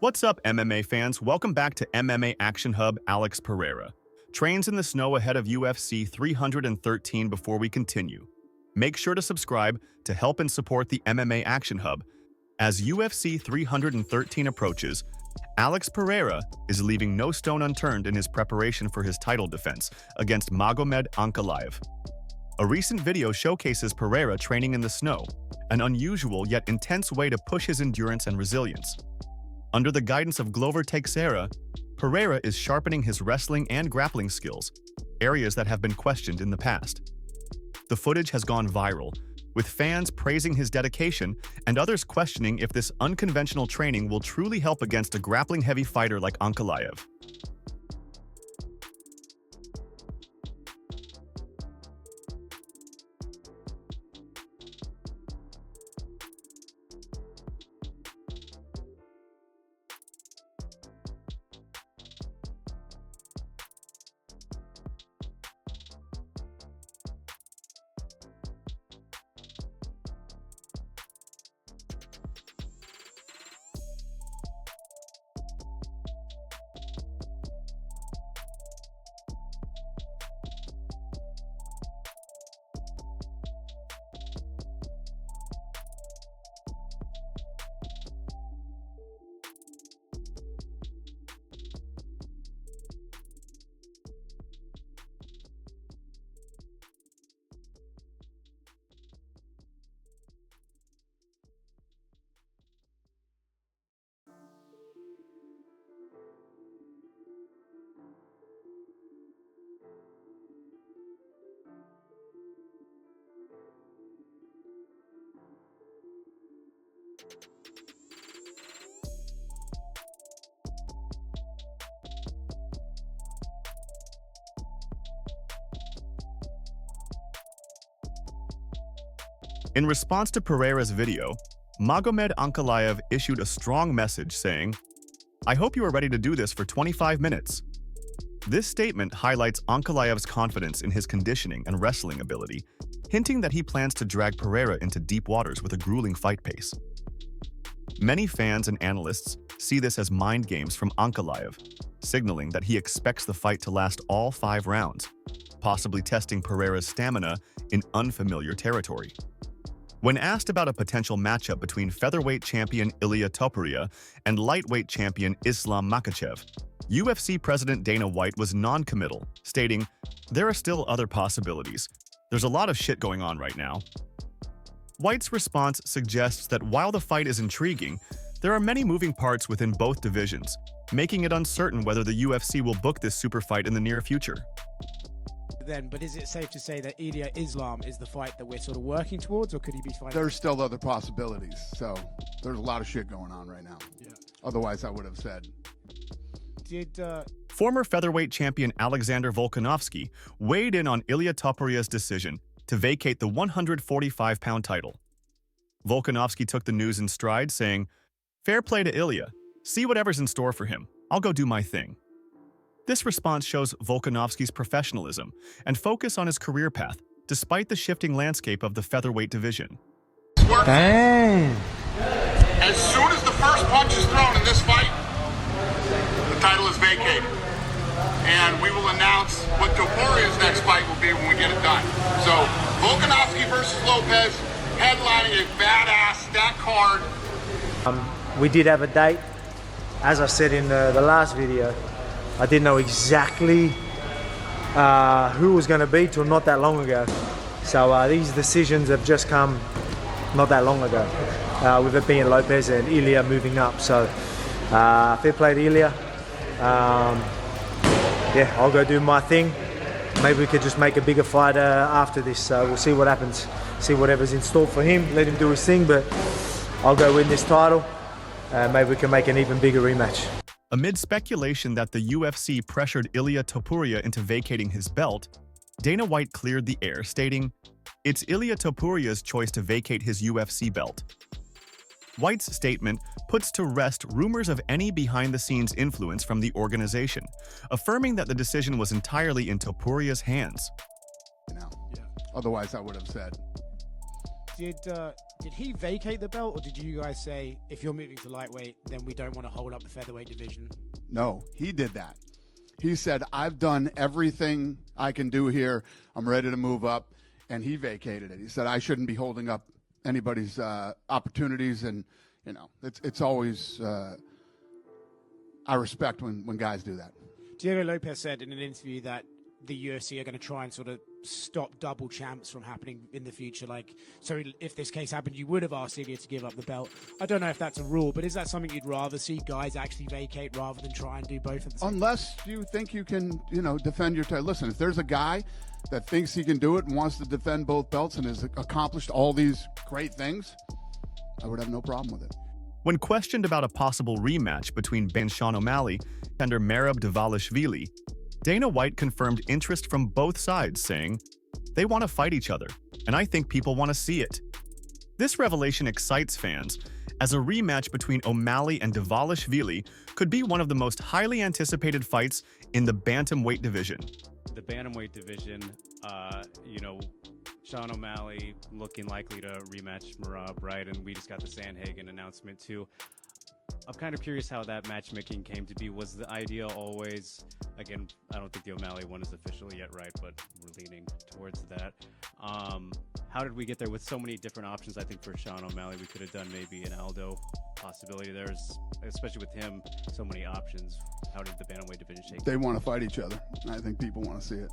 What's up, MMA fans? Welcome back to MMA Action Hub. Alex Periera trains in the snow ahead of UFC 313. Before we continue, make sure to subscribe to help and support the MMA Action Hub. As UFC 313 approaches, Alex Periera is leaving no stone unturned in his preparation for his title defense against Magomed Ankalaev. A recent video showcases Periera training in the snow, an unusual yet intense way to push his endurance and resilience. Under the guidance of Glover Teixeira, Periera is sharpening his wrestling and grappling skills, areas that have been questioned in the past. The footage has gone viral, with fans praising his dedication and others questioning if this unconventional training will truly help against a grappling-heavy fighter like Ankalaev. In response to Periera's video, Magomed Ankalaev issued a strong message saying, "I hope you are ready to do this for 25 minutes." This statement highlights Ankalaev's confidence in his conditioning and wrestling ability, hinting that he plans to drag Periera into deep waters with a grueling fight pace. Many fans and analysts see this as mind games from Ankalaev, signaling that he expects the fight to last all 5 rounds, possibly testing Periera's stamina in unfamiliar territory. When asked about a potential matchup between featherweight champion llia Topuria and lightweight champion Islam Makhachev, UFC President Dana White was non-committal, stating, "There are still other possibilities. There's a lot of shit going on right now." White's response suggests that while the fight is intriguing, there are many moving parts within both divisions, making it uncertain whether the UFC will book this super fight in the near future. But is it safe to say that llia Islam is the fight that we're sort of working towards, or could he be fighting? There's still other possibilities, so there's a lot of shit going on right now. Yeah. Otherwise, I would have said. Former featherweight champion Alexander Volkanovski weighed in on llia Topuria's decision to vacate the 145-pound title. Volkanovski took the news in stride, saying, "Fair play to Ilya. See whatever's in store for him. I'll go do my thing." This response shows Volkanovski's professionalism and focus on his career path, despite the shifting landscape of the featherweight division. Dang. As soon as the first punch is thrown in this fight, the title is vacated. And we will announce what Topuria's next fight will be when we get it done. So, Volkanovski versus Lopez, headlining a badass stack card. We did have a date. As I said in the last video, I didn't know exactly who was going to be till not that long ago. So these decisions have just come not that long ago, with it being Lopez and Ilya moving up. So fair play to Ilya. Yeah, I'll go do my thing. Maybe we could just make a bigger fight after this. So we'll see what happens, see whatever's in store for him, let him do his thing, but I'll go win this title. Maybe we can make an even bigger rematch. Amid speculation that the UFC pressured llia Topuria into vacating his belt, Dana White cleared the air, stating, "It's llia Topuria's choice to vacate his UFC belt." White's statement puts to rest rumors of any behind-the-scenes influence from the organization, affirming that the decision was entirely in Topuria's hands. Otherwise, I would have said. Did he vacate the belt, or did you guys say, if you're moving to lightweight, then we don't want to hold up the featherweight division? No, he did that. He said, I've done everything I can do here. I'm ready to move up. And he vacated it. He said, I shouldn't be holding up anybody's opportunities. And, you know, it's always, I respect when guys do that. Diego Lopez said in an interview that the UFC are going to try and sort of stop double champs from happening in the future. Like, so if this case happened, you would have asked Ilya to give up the belt. I don't know if that's a rule, but is that something you'd rather see guys actually vacate rather than try and do both at the same time? Unless you think you can, you know, defend your title. Listen, if there's a guy that thinks he can do it and wants to defend both belts and has accomplished all these great things, I would have no problem with it. When questioned about a possible rematch between Sean O'Malley and MERAB Dvalishvili, Dana White confirmed interest from both sides, saying, "They want to fight each other, and I think people want to see it." This revelation excites fans, as a rematch between O'Malley and Dvalishvili could be one of the most highly anticipated fights in the bantamweight division. The bantamweight division, you know, Sean O'Malley looking likely to rematch MERAB, right? And we just got the Sandhagen announcement too. I'm kind of curious how that matchmaking came to be. Was the idea always, again, I don't think the O'Malley one is official yet, right? But we're leaning towards that. How did we get there with so many different options? I think for Sean O'Malley, we could have done maybe an Aldo possibility. There's, especially with him, so many options. How did the bantamweight division shake? They want to fight each other. I think people want to see it.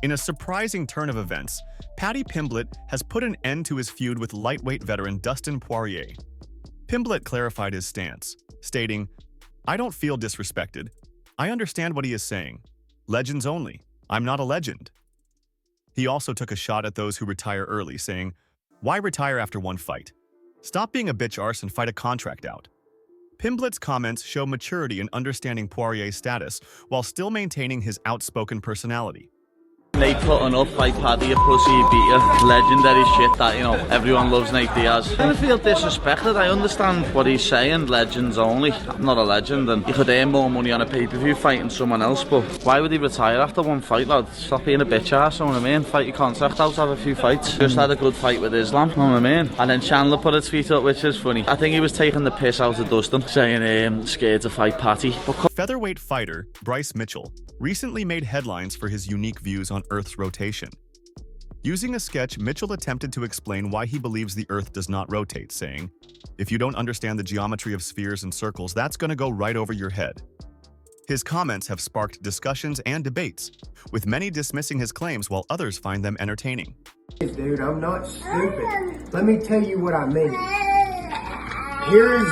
In a surprising turn of events, Paddy Pimblett has put an end to his feud with lightweight veteran Dustin Poirier. Pimblett clarified his stance, stating, "I don't feel disrespected. I understand what he is saying. Legends only. I'm not a legend." He also took a shot at those who retire early, saying, "Why retire after one fight? Stop being a bitch arse and fight a contract out." Pimblett's comments show maturity in understanding Poirier's status while still maintaining his outspoken personality. Nate putting up like Paddy, a pussy, he beat you. Legendary shit that, you know, everyone loves Nate Diaz. I don't feel disrespected. I understand what he's saying, legends only. I'm not a legend, and you could earn more money on a pay-per-view fighting someone else, but why would he retire after one fight, lad? Stop being a bitch ass, you know what I mean? Fight your contract out, have a few fights. Just had a good fight with Islam, you know what I mean? And then Chandler put a tweet up, which is funny. I think he was taking the piss out of Dustin, saying, scared to fight Patty. But Featherweight fighter Bryce Mitchell recently made headlines for his unique views on Earth's rotation. Using a sketch, Mitchell attempted to explain why he believes the Earth does not rotate, saying, "If you don't understand the geometry of spheres and circles, that's gonna go right over your head." His comments have sparked discussions and debates, with many dismissing his claims while others find them entertaining. Dude, I'm not stupid. Let me tell you what I mean. Here is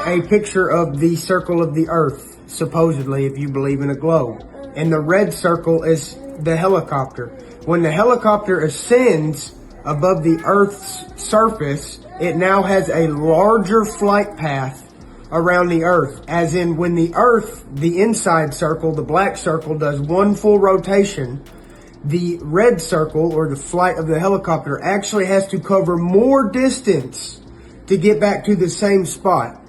a picture of the circle of the Earth, supposedly, if you believe in a globe. And the red circle is the helicopter. When the helicopter ascends above the Earth's surface, it now has a larger flight path around the Earth. As in, when the Earth, the inside circle, the black circle, does one full rotation, the red circle, or the flight of the helicopter, actually has to cover more distance to get back to the same spot.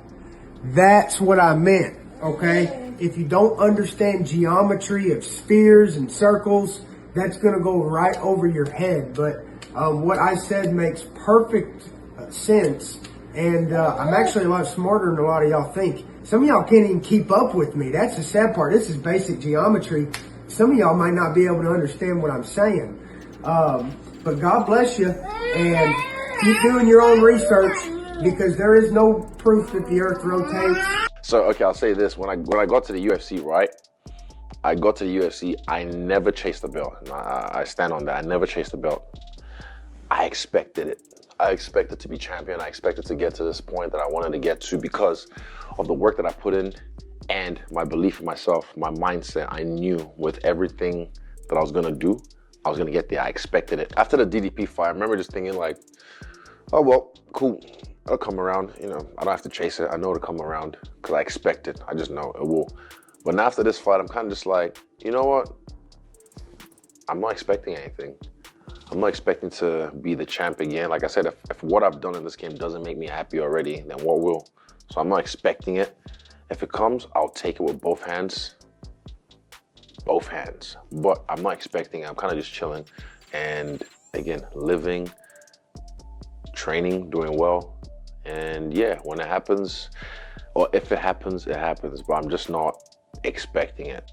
That's what I meant, okay? If you don't understand geometry of spheres and circles, that's going to go right over your head. But what I said makes perfect sense. And I'm actually a lot smarter than a lot of y'all think. Some of y'all can't even keep up with me. That's the sad part. This is basic geometry. Some of y'all might not be able to understand what I'm saying. But God bless you. And keep doing your own research, because there is no proof that the Earth rotates. So, okay, I'll say this. When I got to the UFC, right? I got to the UFC, I never chased the belt. I stand on that. I never chased the belt. I expected it. I expected to be champion. I expected to get to this point that I wanted to get to because of the work that I put in and my belief in myself, my mindset. I knew with everything that I was going to do, I was going to get there. I expected it. After the DDP fight, I remember just thinking like, oh, well, cool. It'll come around. You know, I don't have to chase it. I know it'll come around because I expect it. I just know it will. But now after this fight, I'm kind of just like, you know what? I'm not expecting anything. I'm not expecting to be the champ again. Like I said, if what I've done in this game doesn't make me happy already, then what will? So I'm not expecting it. If it comes, I'll take it with both hands. both hands. But I'm not expecting it. I'm kind of just chilling. And again, living, training, doing well. And yeah, when it happens, or if it happens, it happens. But I'm just not expecting it.